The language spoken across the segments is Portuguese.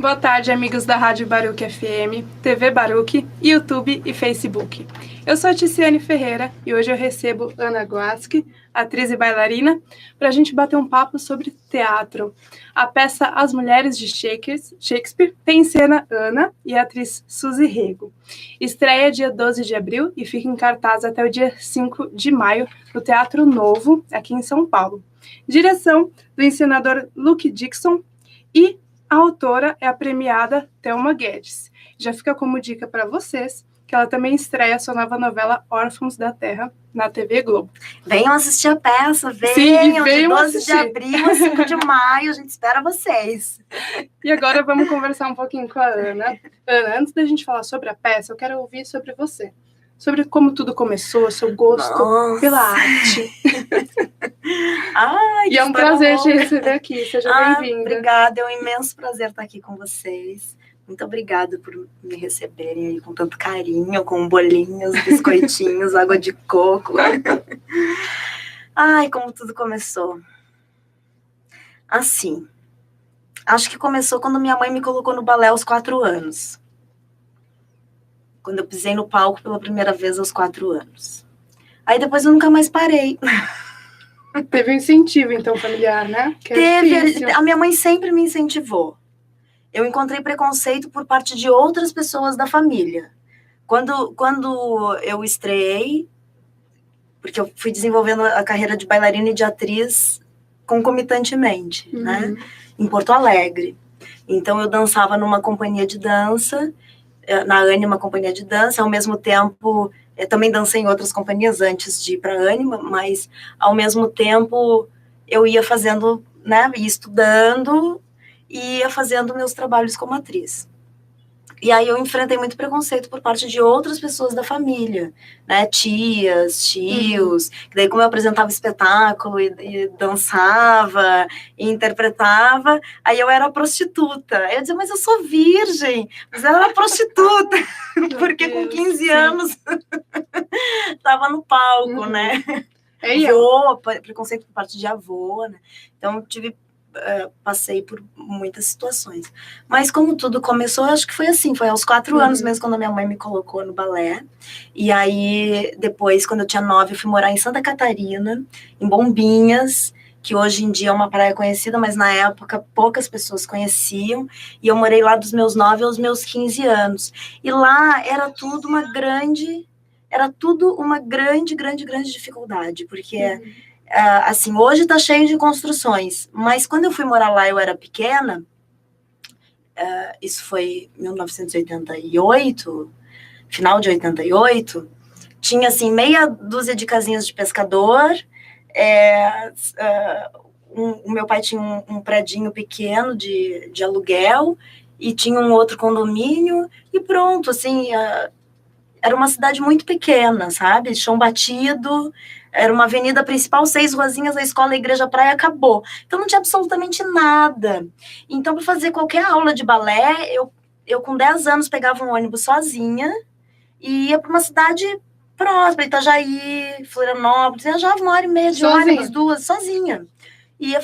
Boa tarde, amigos da Rádio Baruch FM, TV Baruch, YouTube e Facebook. Eu sou a Ticiane Ferreira e hoje eu recebo Ana Guasque, atriz e bailarina, para a gente bater um papo sobre teatro. A peça As Mulheres de Shakespeare tem em cena Ana e a atriz Suzy Rego. Estreia dia 12 de abril e fica em cartaz até o dia 5 de maio no Teatro Novo, aqui em São Paulo. Direção do encenador Luke Dixon e a autora é a premiada Thelma Guedes. Já fica como dica para vocês que ela também estreia sua nova novela Órfãos da Terra na TV Globo. Venham assistir a peça, venham de 12 de abril a 5 de maio, a gente espera vocês. E agora vamos conversar um pouquinho com a Ana. Ana, antes da gente falar sobre a peça, eu quero ouvir sobre você. Sobre como tudo começou, seu gosto pela arte. Ai, e é um prazer te receber aqui, seja bem-vinda. Obrigada, é um imenso prazer estar aqui com vocês. Muito obrigada por me receberem aí com tanto carinho, com bolinhos, biscoitinhos, água de coco. Ai, como tudo começou. Assim, acho que começou quando minha mãe me colocou no balé aos 4 anos. Quando eu pisei no palco pela primeira vez aos 4 anos. Aí depois eu nunca mais parei. Teve um incentivo, então, familiar, né? Teve, a minha mãe sempre me incentivou. Eu encontrei preconceito por parte de outras pessoas da família. Quando eu estreiei, porque eu fui desenvolvendo a carreira de bailarina e de atriz concomitantemente, né? Em Porto Alegre. Então, eu dançava numa companhia de dança, na Ânima companhia de dança, ao mesmo tempo, eu também dancei em outras companhias antes de ir para a Ânima, mas ao mesmo tempo eu ia fazendo, né, ia estudando e ia fazendo meus trabalhos como atriz. E aí eu enfrentei muito preconceito por parte de outras pessoas da família, né, tias, tios, que daí como eu apresentava espetáculo e dançava e interpretava, aí eu era prostituta. Aí eu dizia, mas eu sou virgem, mas eu era prostituta, porque com 15 anos estava no palco, né. Avô, preconceito por parte de avô, né, então passei por muitas situações. Mas como tudo começou, acho que foi assim, foi aos 4 anos mesmo, quando a minha mãe me colocou no balé. E aí, depois, quando eu tinha 9, eu fui morar em Santa Catarina, em Bombinhas, que hoje em dia é uma praia conhecida, mas na época poucas pessoas conheciam. E eu morei lá dos meus 9 aos meus 15 anos. E lá era tudo uma grande dificuldade, porque... assim, hoje está cheio de construções, mas quando eu fui morar lá, eu era pequena, isso foi 1988, final de 88, tinha, assim, meia dúzia de casinhas de pescador, o meu pai tinha um predinho pequeno de aluguel, e tinha um outro condomínio, e pronto, assim, era uma cidade muito pequena, sabe, chão batido, era uma avenida principal, 6 ruazinhas, a escola, a igreja, a praia, acabou. Então, não tinha absolutamente nada. Então, para fazer qualquer aula de balé, eu com 10 anos pegava um ônibus sozinha e ia para uma cidade próxima, Itajaí, Florianópolis, viajava 1h30 de ônibus, 2, sozinha. Ia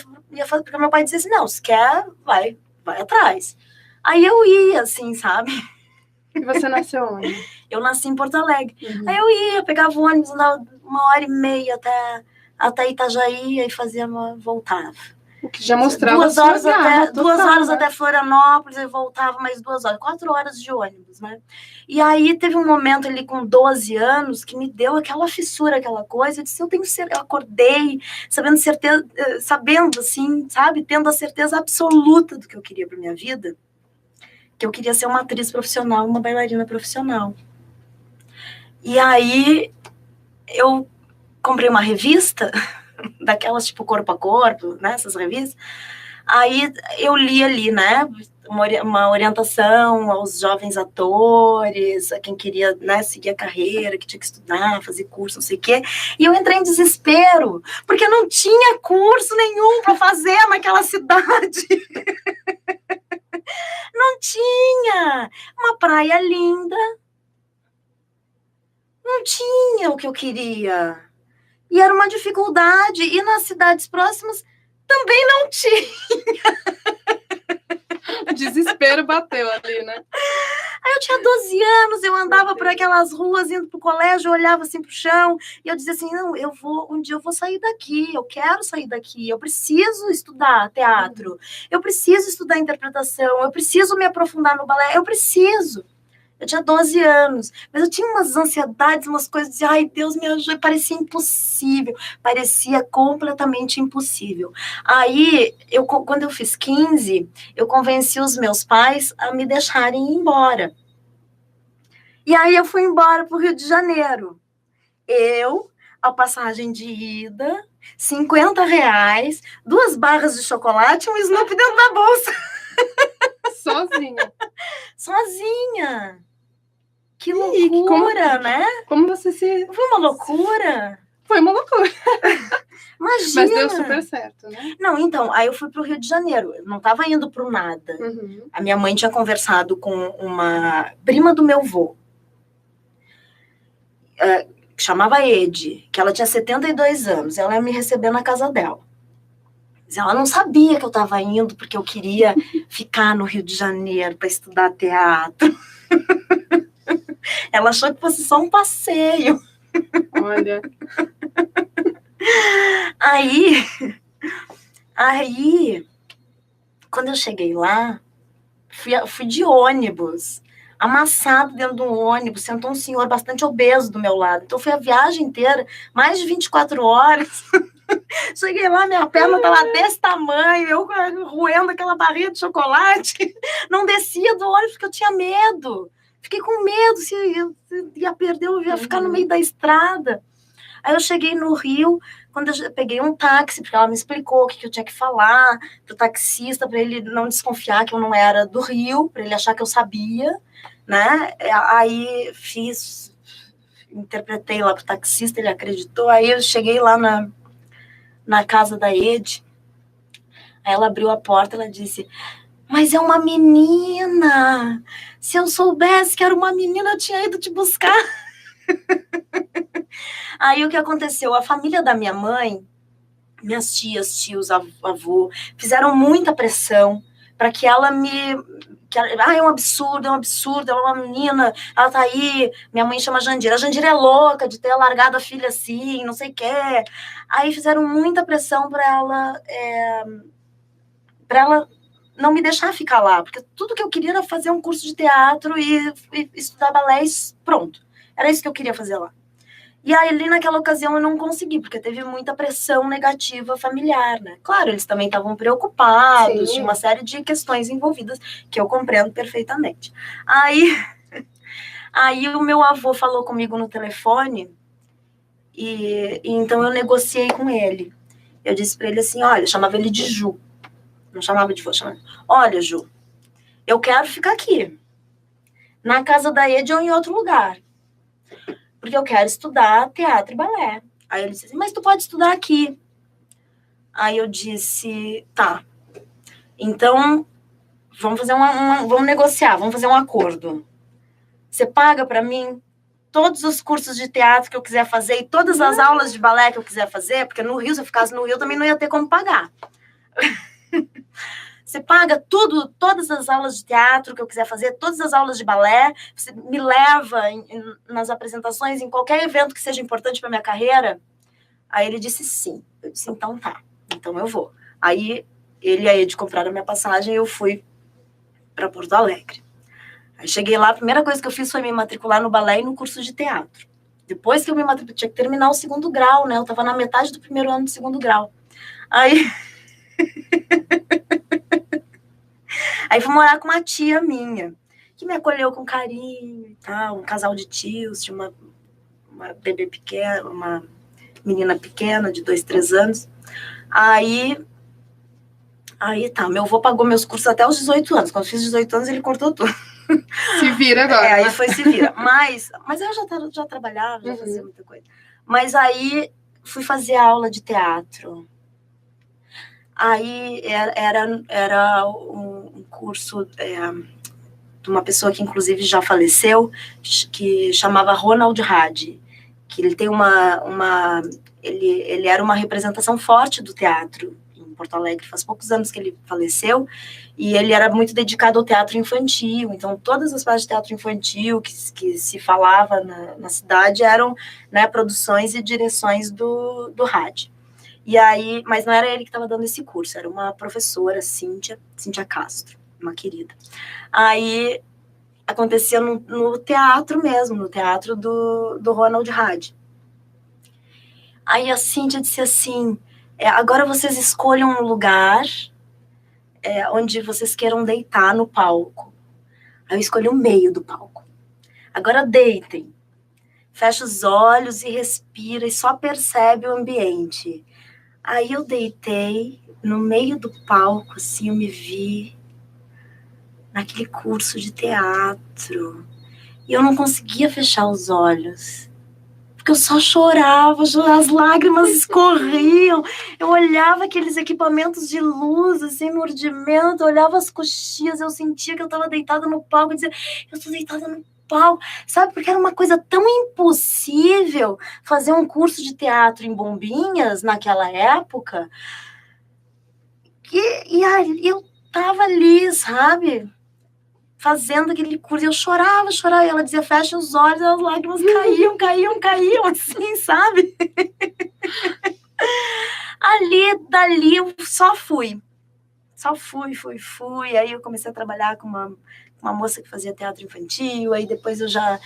porque meu pai dizia assim, não, se quer, vai atrás. Aí eu ia, assim, sabe? E você nasceu onde? Eu nasci em Porto Alegre. Aí eu ia, pegava o ônibus, andava 1h30 até Itajaí, e voltava. O que já mostrava 2 horas até 2 horas até Florianópolis, e voltava mais 2 horas, 4 horas de ônibus, né? E aí teve um momento ali com 12 anos que me deu aquela fissura, aquela coisa, eu disse, eu acordei sabendo assim, sabe, tendo a certeza absoluta do que eu queria para minha vida, que eu queria ser uma atriz profissional, uma bailarina profissional. E aí eu comprei uma revista, daquelas tipo Corpo a Corpo, né, essas revistas. Aí eu li ali, né, uma orientação aos jovens atores, a quem queria, né, seguir a carreira, que tinha que estudar, fazer curso, não sei o quê. E eu entrei em desespero, porque não tinha curso nenhum para fazer naquela cidade. Não tinha. Uma praia linda. Não tinha o que eu queria. E era uma dificuldade. E nas cidades próximas também não tinha. desespero bateu ali, né? Aí eu tinha 12 anos, eu andava por aquelas ruas, indo pro colégio, eu olhava assim pro chão, e eu dizia assim, não, um dia eu vou sair daqui, eu quero sair daqui, eu preciso estudar teatro, eu preciso estudar interpretação, eu preciso me aprofundar no balé, eu preciso. Eu tinha 12 anos, mas eu tinha umas ansiedades, umas coisas de, ai, Deus me ajude, parecia impossível, parecia completamente impossível. Aí, quando eu fiz 15, eu convenci os meus pais a me deixarem ir embora. E aí eu fui embora para o Rio de Janeiro. A passagem de ida, R$50, 2 barras de chocolate e um Snoopy dentro da bolsa. Sozinha. Sozinha. Que loucura, né? Como você se... Foi uma loucura. Foi uma loucura. Imagina. Mas deu super certo, né? Não, então, aí eu fui para o Rio de Janeiro. Eu não estava indo para o nada. Uhum. A minha mãe tinha conversado com uma prima do meu avô, que chamava Ede, que ela tinha 72 anos. Ela ia me receber na casa dela. Mas ela não sabia que eu estava indo porque eu queria ficar no Rio de Janeiro para estudar teatro. Ela achou que fosse só um passeio. Olha. Aí, quando eu cheguei lá, fui de ônibus, amassado dentro de um ônibus, sentou um senhor bastante obeso do meu lado. Então, foi a viagem inteira, mais de 24 horas. Cheguei lá, minha perna estava desse tamanho, eu roendo aquela barrinha de chocolate. Não descia do ônibus porque eu tinha medo. Fiquei com medo se eu ia perder, eu ia ficar no meio da estrada. Aí eu cheguei no Rio, quando eu peguei um táxi, porque ela me explicou o que eu tinha que falar pro taxista, para ele não desconfiar que eu não era do Rio, para ele achar que eu sabia, né? Aí interpretei lá pro taxista, ele acreditou. Aí eu cheguei lá na casa da Ede, aí ela abriu a porta, ela disse... Mas é uma menina. Se eu soubesse que era uma menina, eu tinha ido te buscar. Aí o que aconteceu? A família da minha mãe, minhas tias, tios, avô, fizeram muita pressão para que ela é um absurdo, ela é uma menina, ela tá aí, minha mãe chama Jandira. A Jandira é louca de ter largado a filha assim, não sei o quê. Aí fizeram muita pressão para ela não me deixar ficar lá, porque tudo que eu queria era fazer um curso de teatro e estudar balé, pronto. Era isso que eu queria fazer lá. E aí, ali naquela ocasião, eu não consegui, porque teve muita pressão negativa familiar, né? Claro, eles também estavam preocupados, Sim. tinha uma série de questões envolvidas, que eu compreendo perfeitamente. Aí o meu avô falou comigo no telefone, e então eu negociei com ele. Eu disse para ele assim, olha, eu chamava ele de Ju. Não chamava de vô, chamava. Olha, Ju, eu quero ficar aqui, na casa da Ede ou em outro lugar, porque eu quero estudar teatro e balé. Aí ele disse assim, mas tu pode estudar aqui. Aí eu disse, tá, então vamos fazer vamos negociar, vamos fazer um acordo. Você paga para mim todos os cursos de teatro que eu quiser fazer e todas as aulas de balé que eu quiser fazer, porque no Rio, se eu ficasse no Rio, eu também não ia ter como pagar. Você paga tudo, todas as aulas de teatro que eu quiser fazer, todas as aulas de balé, você me leva nas apresentações, em qualquer evento que seja importante para minha carreira? Aí ele disse sim. Eu disse, então tá, então eu vou. Aí ele e a Ede compraram a minha passagem e eu fui para Porto Alegre. Aí cheguei lá, a primeira coisa que eu fiz foi me matricular no balé e no curso de teatro. Depois que eu me matriculei, tinha que terminar o 2º grau, né? Eu estava na metade do 1º ano do 2º grau. Aí fui morar com uma tia minha, que me acolheu com carinho e tal, um casal de tios, tinha uma bebê pequena, uma menina pequena de 2, 3 anos. Aí tá, meu avô pagou meus cursos até os 18 anos. Quando eu fiz 18 anos, ele cortou tudo. Se vira agora. Aí foi se vira. Mas eu já trabalhava, já fazia muita coisa. Mas aí fui fazer aula de teatro. Aí era um curso de uma pessoa que inclusive já faleceu, que chamava Ronald Hadi, que ele tem ele era uma representação forte do teatro em Porto Alegre, faz poucos anos que ele faleceu, e ele era muito dedicado ao teatro infantil, então todas as peças de teatro infantil que se falava na cidade eram, né, produções e direções do rádio. E aí, mas não era ele que estava dando esse curso, era uma professora, Cíntia Castro, uma querida. Aí acontecia no teatro mesmo, no teatro do Ronald Hadi. Aí a Cíntia disse assim, agora vocês escolham um lugar onde vocês queiram deitar no palco. Aí eu escolhi o meio do palco. Agora deitem, fecha os olhos e respira e só percebe o ambiente. Aí eu deitei no meio do palco, assim, eu me vi naquele curso de teatro. E eu não conseguia fechar os olhos. Porque eu só chorava, as lágrimas escorriam. Eu olhava aqueles equipamentos de luz, assim, no ordimento, eu olhava as coxias, eu sentia que eu estava deitada no palco, eu dizia, eu estou deitada no palco, sabe? Porque era uma coisa tão impossível fazer um curso de teatro em Bombinhas, naquela época, e aí eu estava ali, sabe? Fazendo aquele curso, eu chorava, e ela dizia, fecha os olhos, as lágrimas caíam, assim, sabe? Dali, eu só fui, aí eu comecei a trabalhar com uma moça que fazia teatro infantil, aí depois eu já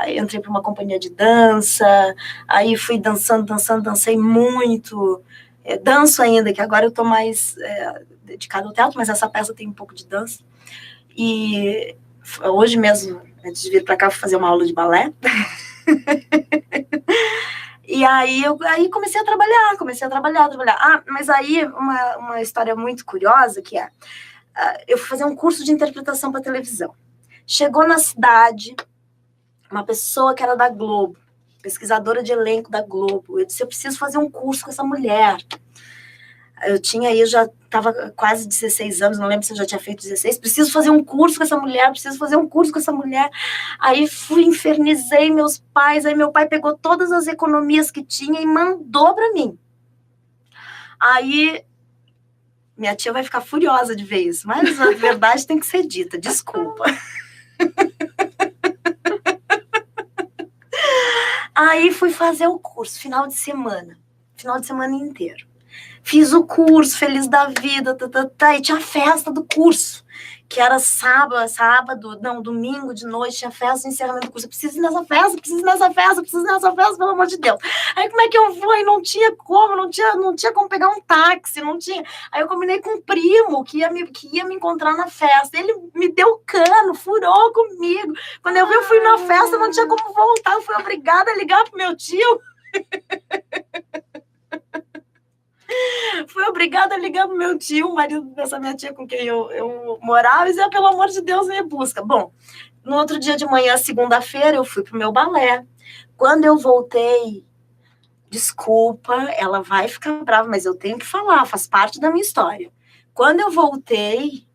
entrei para uma companhia de dança, aí fui dancei muito, danço ainda, que agora eu estou mais dedicada ao teatro, mas essa peça tem um pouco de dança. E hoje mesmo, antes de vir para cá, fui fazer uma aula de balé. E aí comecei a trabalhar. Mas aí uma história muito curiosa que eu fui fazer um curso de interpretação para televisão. Chegou na cidade uma pessoa que era da Globo, pesquisadora de elenco da Globo. Eu disse, eu preciso fazer um curso com essa mulher. Eu já estava quase 16 anos, não lembro se eu já tinha feito 16, preciso fazer um curso com essa mulher. Aí infernizei meus pais, aí meu pai pegou todas as economias que tinha e mandou para mim. Aí, minha tia vai ficar furiosa de ver isso, mas a verdade tem que ser dita, desculpa. Aí fui fazer o curso, final de semana inteiro. Fiz o curso, feliz da vida, e tinha a festa do curso, que era domingo de noite, tinha festa de encerramento do curso. Eu preciso ir nessa festa, pelo amor de Deus. Aí como é que eu vou? Aí não tinha como, não tinha como pegar um táxi, não tinha. Aí eu combinei com um primo que ia me encontrar na festa. Ele me deu cano, furou comigo. Quando eu vi, eu fui na festa, não tinha como voltar, eu fui obrigada a ligar pro meu tio. Fui obrigada a ligar pro meu tio, o marido dessa minha tia com quem eu morava, e dizer, pelo amor de Deus, me busca. Bom, no outro dia de manhã, segunda-feira, eu fui pro meu balé. Quando eu voltei, desculpa, ela vai ficar brava, mas eu tenho que falar, faz parte da minha história. Quando eu voltei,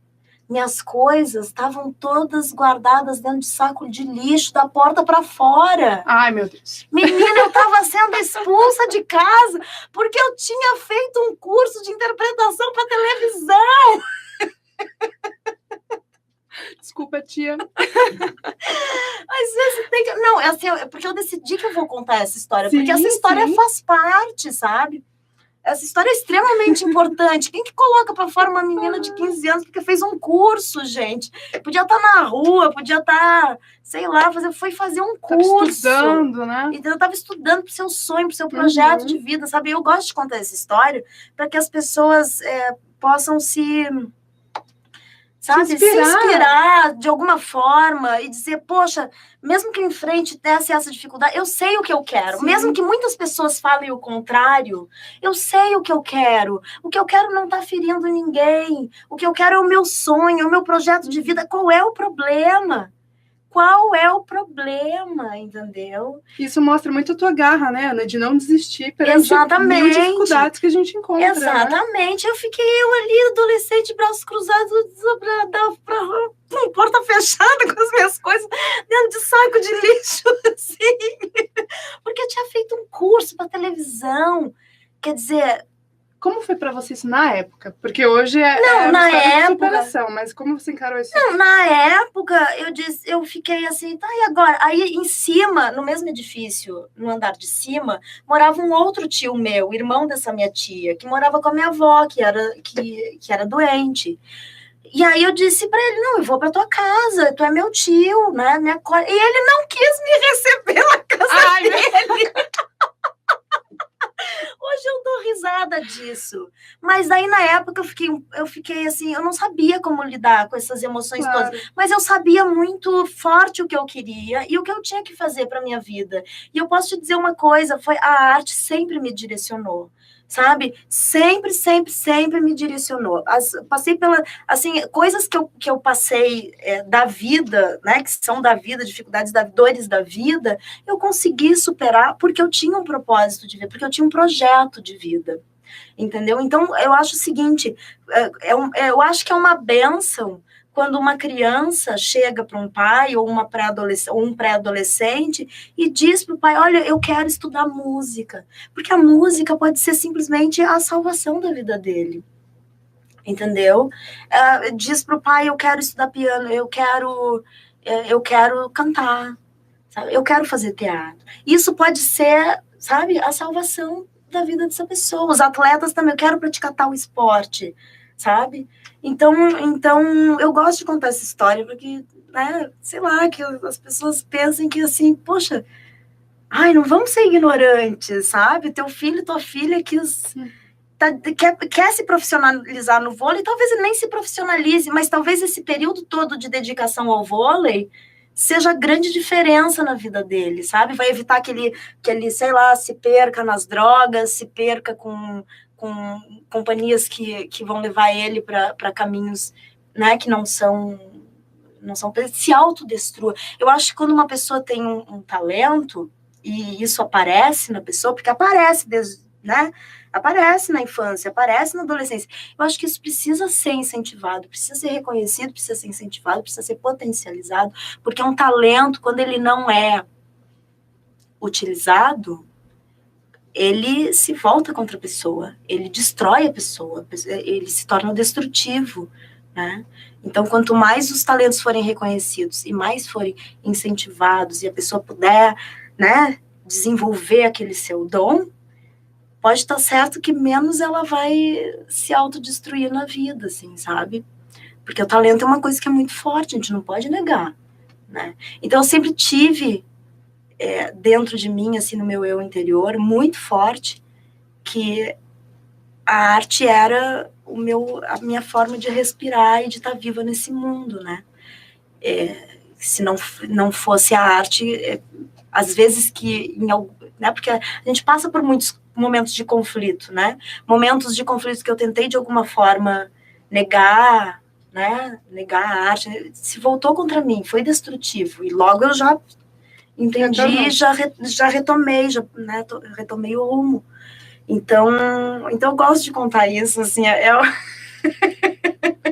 minhas coisas estavam todas guardadas dentro de saco de lixo, da porta para fora. Ai, meu Deus. Menina, eu estava sendo expulsa de casa porque eu tinha feito um curso de interpretação para televisão. Desculpa, tia. Mas você tem que... Não, assim, porque eu decidi que eu vou contar essa história, sim, porque essa história faz parte, sabe? Essa história é extremamente importante. Quem que coloca para fora uma menina de 15 anos porque fez um curso, gente? Podia estar na rua, podia estar, sei lá, foi fazer um curso. Tava estudando, né? Então, eu estava estudando pro seu sonho, pro seu projeto de vida, sabe? Eu gosto de contar essa história para que as pessoas possam se inspirar de alguma forma e dizer, poxa, mesmo que eu enfrente essa dificuldade, eu sei o que eu quero. Sim. Mesmo que muitas pessoas falem o contrário, eu sei o que eu quero. O que eu quero não está ferindo ninguém. O que eu quero é o meu sonho, o meu projeto de vida. Qual é o problema? Qual é o problema, entendeu? Isso mostra muito a tua garra, né, Ana? De não desistir perante mil dificuldades que a gente encontra. Exatamente. Né? Eu ali, adolescente, braços cruzados, porta fechada com as minhas coisas dentro de saco de lixo, assim. Porque eu tinha feito um curso para televisão. Quer dizer, Como foi para você isso na época? Porque hoje Não, na época, superação, mas como você encarou isso? Não, na época, eu fiquei assim, tá, e agora? Aí em cima, no mesmo edifício, no andar de cima, morava um outro tio meu, irmão dessa minha tia, que morava com a minha avó, que era doente. E aí eu disse para ele, não, eu vou para tua casa, tu é meu tio, né? E ele não quis me receber na casa dele. Hoje eu dou risada disso. Mas aí, na época, eu fiquei assim, eu não sabia como lidar com essas emoções todas. Mas eu sabia muito forte o que eu queria e o que eu tinha que fazer para minha vida. E eu posso te dizer uma coisa, a arte sempre me direcionou. Sabe? Sempre, sempre, sempre me direcionou. Passei assim, coisas que eu passei da vida, né? Que são da vida, dificuldades, dores da vida, eu consegui superar porque eu tinha um propósito de vida, porque eu tinha um projeto de vida. Entendeu? Então, eu acho o seguinte, eu acho que é uma bênção quando uma criança chega para um pai ou um pré-adolescente e diz para o pai, olha, eu quero estudar música, porque a música pode ser simplesmente a salvação da vida dele, entendeu? Diz para o pai, eu quero estudar piano, eu quero cantar, sabe? Eu quero fazer teatro. Isso pode ser, sabe, a salvação da vida dessa pessoa. Os atletas também, eu quero praticar tal esporte, sabe? Então eu gosto de contar essa história, porque, né, sei lá, que as pessoas pensem que, assim, poxa, não vamos ser ignorantes, sabe? Teu filho, tua filha quer se profissionalizar no vôlei, talvez ele nem se profissionalize, mas talvez esse período todo de dedicação ao vôlei seja a grande diferença na vida dele, sabe? Vai evitar que ele, sei lá, se perca nas drogas, se perca com companhias que vão levar ele para caminhos, né, que não são se autodestrua. Eu acho que quando uma pessoa tem um talento, e isso aparece na pessoa, porque aparece desde, né, aparece na infância, aparece na adolescência, eu acho que isso precisa ser incentivado, precisa ser reconhecido, precisa ser incentivado, precisa ser potencializado, porque um talento, quando ele não é utilizado, ele se volta contra a pessoa, ele destrói a pessoa, ele se torna destrutivo, né? Então, quanto mais os talentos forem reconhecidos e mais forem incentivados e a pessoa puder, né, desenvolver aquele seu dom, pode estar certo que menos ela vai se autodestruir na vida, assim, sabe? Porque o talento é uma coisa que é muito forte, a gente não pode negar, né? Então, eu sempre tive dentro de mim, assim, no meu eu interior, muito forte, que a arte era a minha forma de respirar e de estar viva nesse mundo, né? Se não fosse a arte, às vezes né, porque a gente passa por muitos momentos de conflito, né? Momentos de conflito que eu tentei, de alguma forma, negar, né? Negar a arte, se voltou contra mim, foi destrutivo, e logo eu já entendi, já retomei, né, retomei o rumo. Então eu gosto de contar isso, assim,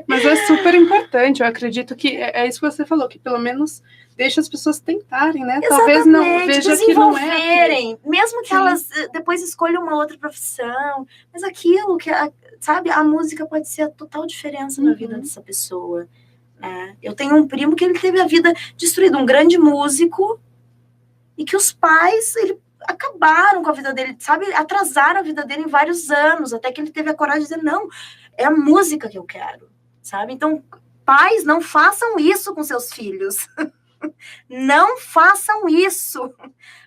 Mas é super importante, eu acredito que é isso que você falou, que pelo menos deixa as pessoas tentarem, né? Exatamente, talvez não veja que não é mesmo que elas depois escolham uma outra profissão, mas aquilo que, sabe, a música pode ser a total diferença na vida dessa pessoa, né? Eu tenho um primo que ele teve a vida destruída, um grande músico, e que os pais, acabaram com a vida dele, sabe? Atrasaram a vida dele em vários anos, até que ele teve a coragem de dizer, não, é a música que eu quero, sabe? Então, pais, não façam isso com seus filhos. Não façam isso.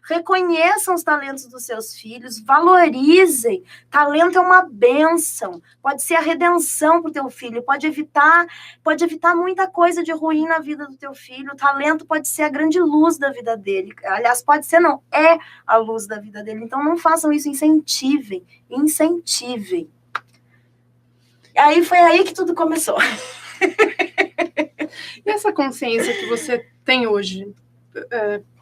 Reconheçam os talentos dos seus filhos, valorizem. Talento é uma bênção, pode ser a redenção para o teu filho, pode evitar muita coisa de ruim na vida do teu filho. O talento pode ser a grande luz da vida dele. Aliás, pode ser, não, é a luz da vida dele. Então, não façam isso, incentivem. Aí foi aí que tudo começou. E essa consciência que você tem hoje,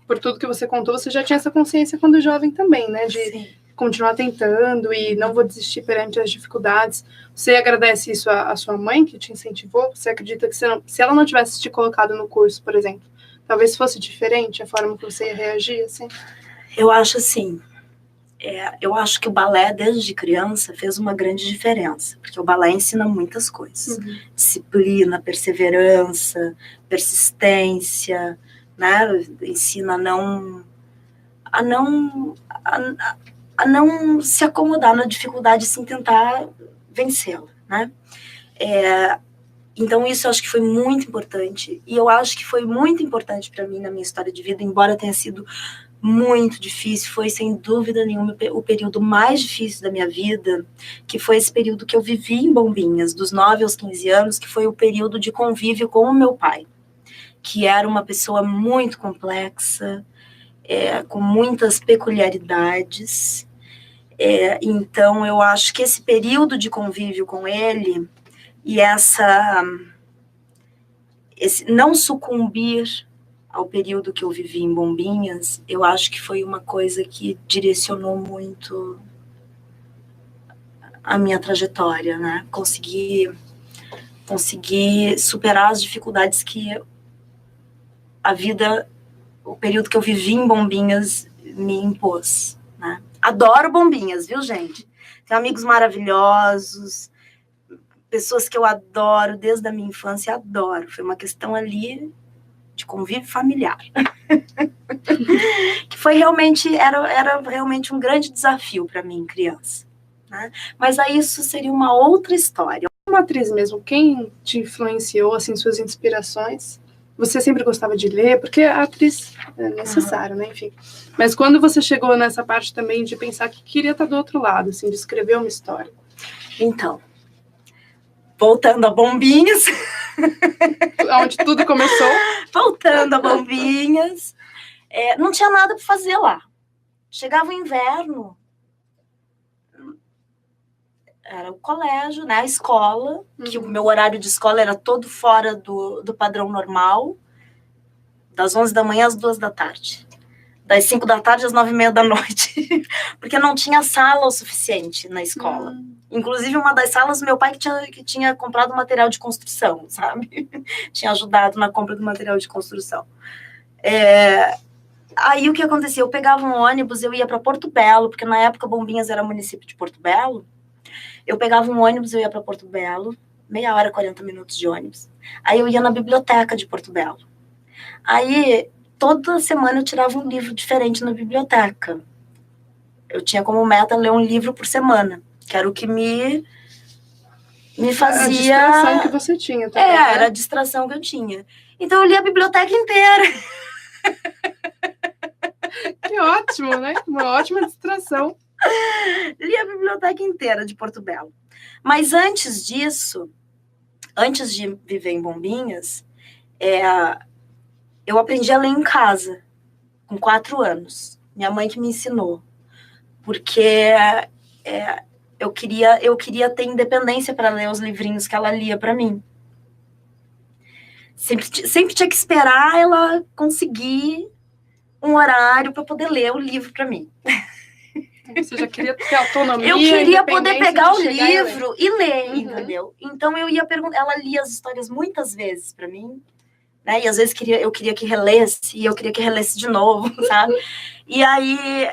por tudo que você contou, você já tinha essa consciência quando jovem também, né? De continuar tentando e não vou desistir perante as dificuldades. Você agradece isso à sua mãe, que te incentivou? Você acredita que se ela não tivesse te colocado no curso, por exemplo, talvez fosse diferente a forma que você ia reagir, assim? Eu acho assim. eu acho que o balé, desde criança, fez uma grande diferença, porque o balé ensina muitas coisas. Disciplina, perseverança, persistência, né? Ensina a não se acomodar na dificuldade, sim tentar vencê-la, né? Então isso eu acho que foi muito importante, e eu acho que foi muito importante para mim na minha história de vida, embora tenha sido muito difícil, foi sem dúvida nenhuma o período mais difícil da minha vida, que foi esse período que eu vivi em Bombinhas, dos 9 aos 15 anos, que foi o período de convívio com o meu pai, que era uma pessoa muito complexa, com muitas peculiaridades. Então eu acho que esse período de convívio com ele e esse não sucumbir ao período que eu vivi em Bombinhas, eu acho que foi uma coisa que direcionou muito a minha trajetória, né? Conseguir superar as dificuldades que a vida, o período que eu vivi em Bombinhas me impôs, né? Adoro Bombinhas, viu, gente? Tenho amigos maravilhosos, pessoas que eu adoro desde a minha infância, adoro. Foi uma questão ali de convívio familiar. Que foi realmente, era realmente um grande desafio para mim, criança, né? Mas aí isso seria uma outra história. Uma atriz mesmo, quem te influenciou, assim, suas inspirações? Você sempre gostava de ler, porque a atriz é necessário, né, enfim. Mas quando você chegou nessa parte também de pensar que queria estar do outro lado, assim, de escrever uma história? Então, voltando a Bombinhas... Onde tudo começou. Voltando a Bombinhas, não tinha nada para fazer lá. Chegava o inverno, era o colégio, né, a escola, que o meu horário de escola era todo fora do padrão normal, das 11 da manhã às 2 da tarde. Das 5 da tarde às 9h30 da noite, porque não tinha sala o suficiente na escola. Inclusive, uma das salas, meu pai que tinha comprado material de construção, sabe? Tinha ajudado na compra do material de construção. Aí, o que acontecia? Eu pegava um ônibus, eu ia para Porto Belo, porque na época Bombinhas era município de Porto Belo. Eu pegava um ônibus, eu ia para Porto Belo, meia hora, 40 minutos de ônibus. Aí, eu ia na biblioteca de Porto Belo. Aí... toda semana eu tirava um livro diferente na biblioteca. Eu tinha como meta ler um livro por semana, que era o que me fazia... A distração que você tinha também, né? Era a distração que eu tinha. Então eu li a biblioteca inteira. Que ótimo, né? Uma ótima distração. Li a biblioteca inteira de Porto Belo. Mas antes disso, antes de viver em Bombinhas, eu aprendi a ler em casa, com 4 anos. Minha mãe que me ensinou. Porque eu queria ter independência para ler os livrinhos que ela lia para mim. Sempre tinha que esperar ela conseguir um horário para poder ler o livro para mim. Você já queria ter autonomia? Eu queria poder pegar o livro e ler, entendeu? Então eu ia perguntar, ela lia as histórias muitas vezes para mim. Né? E às vezes eu queria que relesse, e eu queria que relesse de novo, sabe? E aí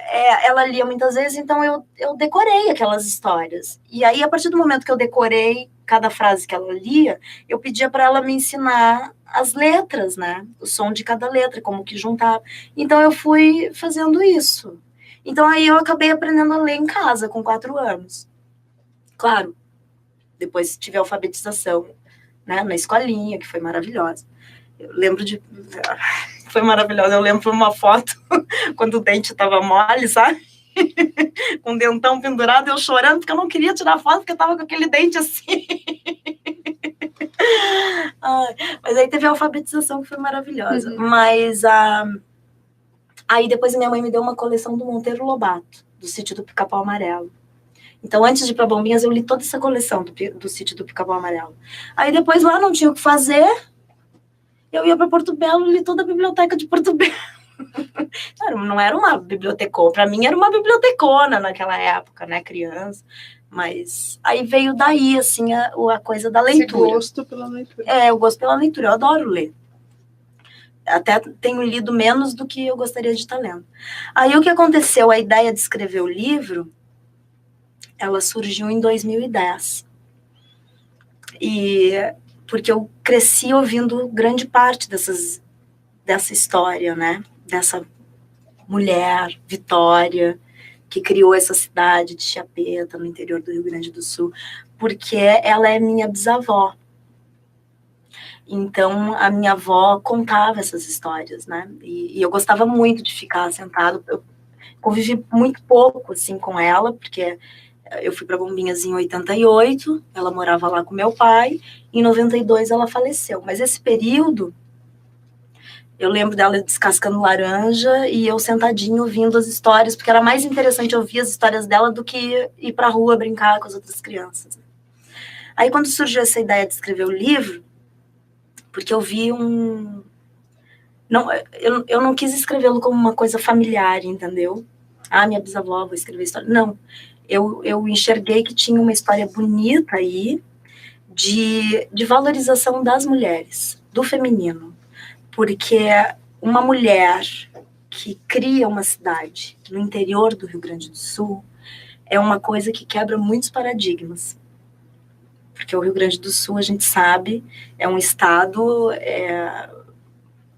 ela lia muitas vezes, então eu decorei aquelas histórias. E aí, a partir do momento que eu decorei cada frase que ela lia, eu pedia para ela me ensinar as letras, né? O som de cada letra, como que juntava. Então eu fui fazendo isso. Então aí eu acabei aprendendo a ler em casa, com 4 anos. Claro, depois tive a alfabetização, né? Na escolinha, que foi maravilhosa. Eu lembro foi maravilhoso, eu lembro uma foto quando o dente estava mole, sabe? Com o dentão pendurado, eu chorando, porque eu não queria tirar foto, porque eu estava com aquele dente assim. Mas aí teve a alfabetização, que foi maravilhosa. Mas aí depois minha mãe me deu uma coleção do Monteiro Lobato, do Sítio do Pica-Pau Amarelo. Então, antes de ir para Bombinhas, eu li toda essa coleção do Sítio do Pica-Pau Amarelo. Aí depois lá não tinha o que fazer... eu ia para Porto Belo e li toda a biblioteca de Porto Belo. Não era uma bibliotecona, para mim era uma bibliotecona naquela época, né, criança. Mas aí veio daí, assim, a coisa da leitura. Esse gosto pela leitura. Eu gosto pela leitura, eu adoro ler. até tenho lido menos do que eu gostaria de estar lendo. Aí o que aconteceu? A ideia de escrever o livro, ela surgiu em 2010. E porque eu cresci ouvindo grande parte dessa história, né? Dessa mulher, Vitória, que criou essa cidade de Chiapeta, no interior do Rio Grande do Sul, porque ela é minha bisavó. Então, a minha avó contava essas histórias, né? E eu gostava muito de ficar sentado. Eu convivi muito pouco, assim, com ela, porque eu fui para Bombinhas em 88, ela morava lá com meu pai, em 92 ela faleceu. Mas esse período, eu lembro dela descascando laranja e eu sentadinho ouvindo as histórias, porque era mais interessante ouvir as histórias dela do que ir para a rua brincar com as outras crianças. Aí, quando surgiu essa ideia de escrever o livro, porque eu vi eu não quis escrevê-lo como uma coisa familiar, entendeu? Minha bisavó, vou escrever história. Não, eu enxerguei que tinha uma história bonita aí de valorização das mulheres, do feminino. Porque uma mulher que cria uma cidade no interior do Rio Grande do Sul é uma coisa que quebra muitos paradigmas. Porque o Rio Grande do Sul, a gente sabe, é um estado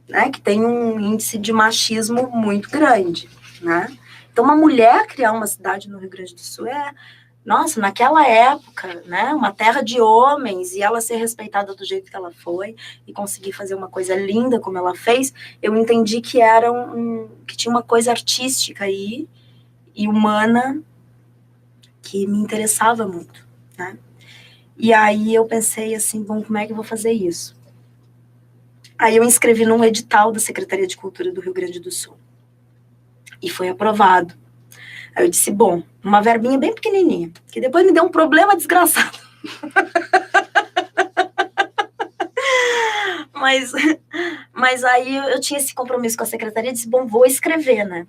né, que tem um índice de machismo muito grande, né? Então, uma mulher criar uma cidade no Rio Grande do Sul nossa, naquela época, né, uma terra de homens, e ela ser respeitada do jeito que ela foi, e conseguir fazer uma coisa linda como ela fez, eu entendi que era que tinha uma coisa artística aí, e humana, que me interessava muito, né? E aí eu pensei assim, bom, como é que eu vou fazer isso? Aí eu inscrevi num edital da Secretaria de Cultura do Rio Grande do Sul. E foi aprovado. Aí eu disse, bom, uma verbinha bem pequenininha, que depois me deu um problema desgraçado. Mas aí eu tinha esse compromisso com a secretaria e disse, bom, vou escrever, né?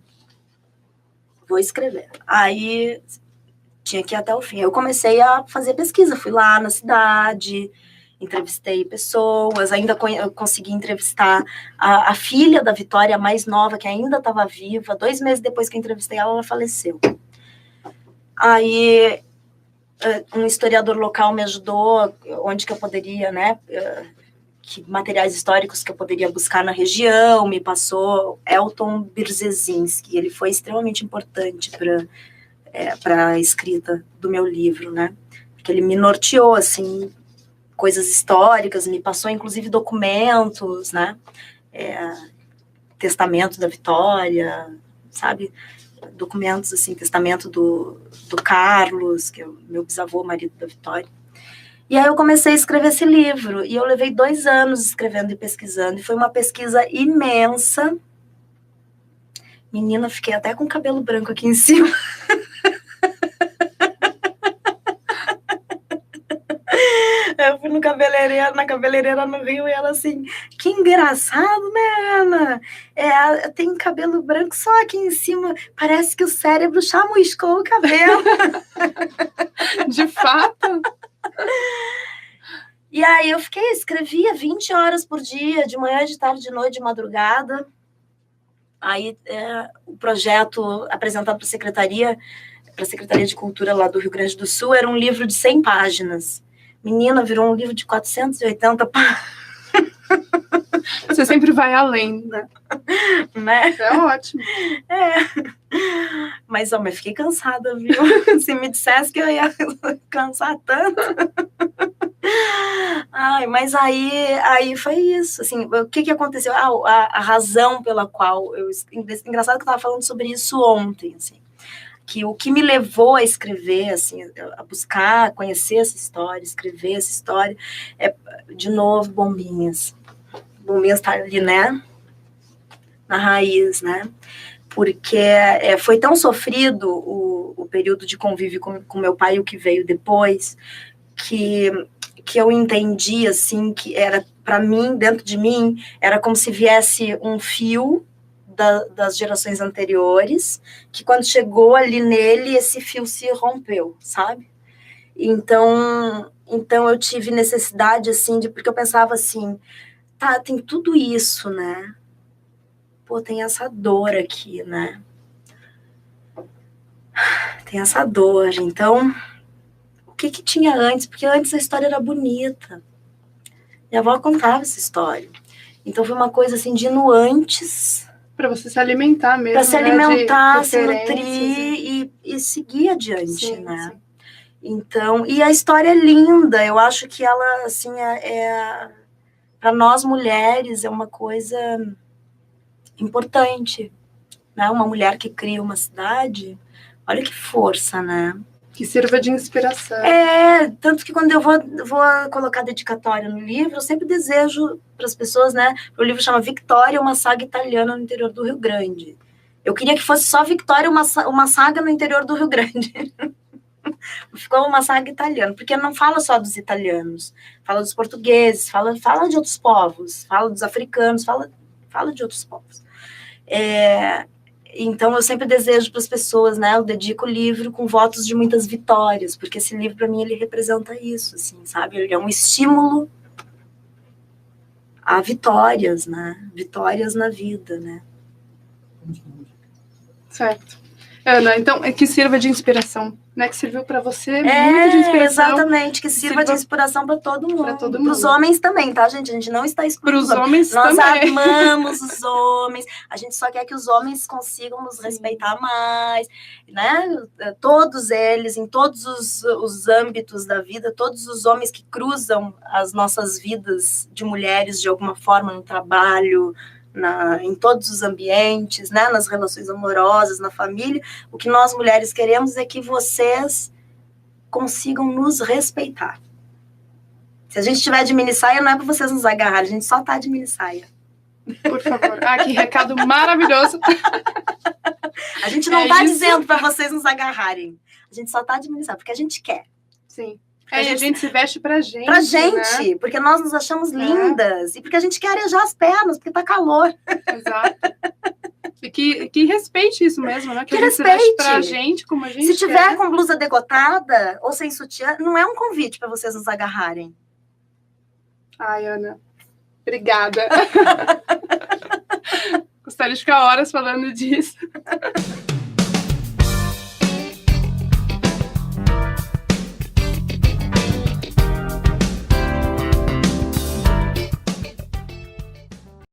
Vou escrever. Aí tinha que ir até o fim. Eu comecei a fazer pesquisa, fui lá na cidade, entrevistei pessoas, ainda consegui entrevistar a filha da Vitória, a mais nova, que ainda estava viva. 2 meses depois que eu entrevistei ela, ela faleceu. Aí um historiador local me ajudou, onde que eu poderia, né, que materiais históricos que eu poderia buscar na região, me passou Elton Brzezinski, ele foi extremamente importante para a escrita do meu livro, né, porque ele me norteou, assim, coisas históricas, me passou, inclusive, documentos, né, testamento da Vitória, sabe, documentos, assim, testamento do Carlos, que é o meu bisavô, marido da Vitória. E aí eu comecei a escrever esse livro, e eu levei 2 anos escrevendo e pesquisando, e foi uma pesquisa imensa. Menina, fiquei até com cabelo branco aqui em cima. Eu fui na cabeleireira no Rio, e ela assim, que engraçado, né, Ana? Tem cabelo branco só aqui em cima, parece que o cérebro chamuscou o cabelo. De fato? E aí eu escrevia 20 horas por dia, de manhã, de tarde, de noite, de madrugada. Aí o projeto apresentado para a Secretaria de Cultura lá do Rio Grande do Sul era um livro de 100 páginas. Menina, virou um livro de 480 páginas. Você sempre vai além, né? É ótimo. Mas fiquei cansada, viu? Se me dissesse que eu ia cansar tanto. Mas aí foi isso, assim, o que aconteceu? A razão pela qual engraçado que eu estava falando sobre isso ontem, assim, que o que me levou a escrever, assim, a buscar, conhecer essa história, escrever essa história, de novo, Bombinhas. Bombinhas está ali, né? Na raiz, né? Porque foi tão sofrido o período de convívio com meu pai, o que veio depois, que eu entendi, assim, que era, para mim, dentro de mim, era como se viesse um fio das gerações anteriores, que quando chegou ali nele, esse fio se rompeu, sabe? Então eu tive necessidade, assim, porque eu pensava assim, tá, tem tudo isso, né? pô, tem essa dor aqui, né? Tem essa dor. Então, o que tinha antes? Porque antes a história era bonita. Minha avó contava essa história. Então, foi uma coisa assim de nuances. Para você se alimentar mesmo. Para se alimentar, se referências nutrir e seguir adiante, Sim, né? sim. Então, e a história é linda. Eu acho que ela, assim, para nós mulheres, é uma coisa importante, né? Uma mulher que cria uma cidade, olha que força, né? Que sirva de inspiração. Tanto que quando eu vou colocar dedicatória no livro, eu sempre desejo para as pessoas, né? O livro chama Victória, uma saga italiana no interior do Rio Grande. Eu queria que fosse só Victória, uma saga no interior do Rio Grande. Ficou uma saga italiana, porque não fala só dos italianos, fala dos portugueses, fala de outros povos, fala dos africanos, fala de outros povos. Então, eu sempre desejo para as pessoas, né? Eu dedico o livro com votos de muitas vitórias, porque esse livro, para mim, ele representa isso, assim, sabe? Ele é um estímulo a vitórias, né? Vitórias na vida, né? Certo. Ana, então, que sirva de inspiração, né? Que serviu para você muito de inspiração. Exatamente, que sirva de inspiração para todo mundo. Para todo mundo. Para os homens também, tá, gente? A gente não está excluindo. Para os homens Nós também. amamos os homens. A gente só quer que os homens consigam nos respeitar mais, né? Todos eles, em todos os âmbitos da vida, todos os homens que cruzam as nossas vidas de mulheres de alguma forma no trabalho, em todos os ambientes, né, nas relações amorosas, na família, o que nós mulheres queremos é que vocês consigam nos respeitar. Se a gente estiver de minissaia, não é para vocês nos agarrarem, a gente só tá de minissaia. Por favor. Que recado maravilhoso. A gente não tá dizendo para vocês nos agarrarem, a gente só tá de minissaia, porque a gente quer. Sim. E a gente se veste pra gente. Pra gente, né? Porque nós nos achamos lindas. E porque a gente quer arejar as pernas, porque tá calor. Exato. E que respeite isso mesmo, né? Que a gente respeite. Se veste pra gente, como a gente Se tiver quer. com blusa decotada ou sem sutiã, não é um convite para vocês nos agarrarem. Ai, Ana. Obrigada. Gostaria de ficar horas falando disso.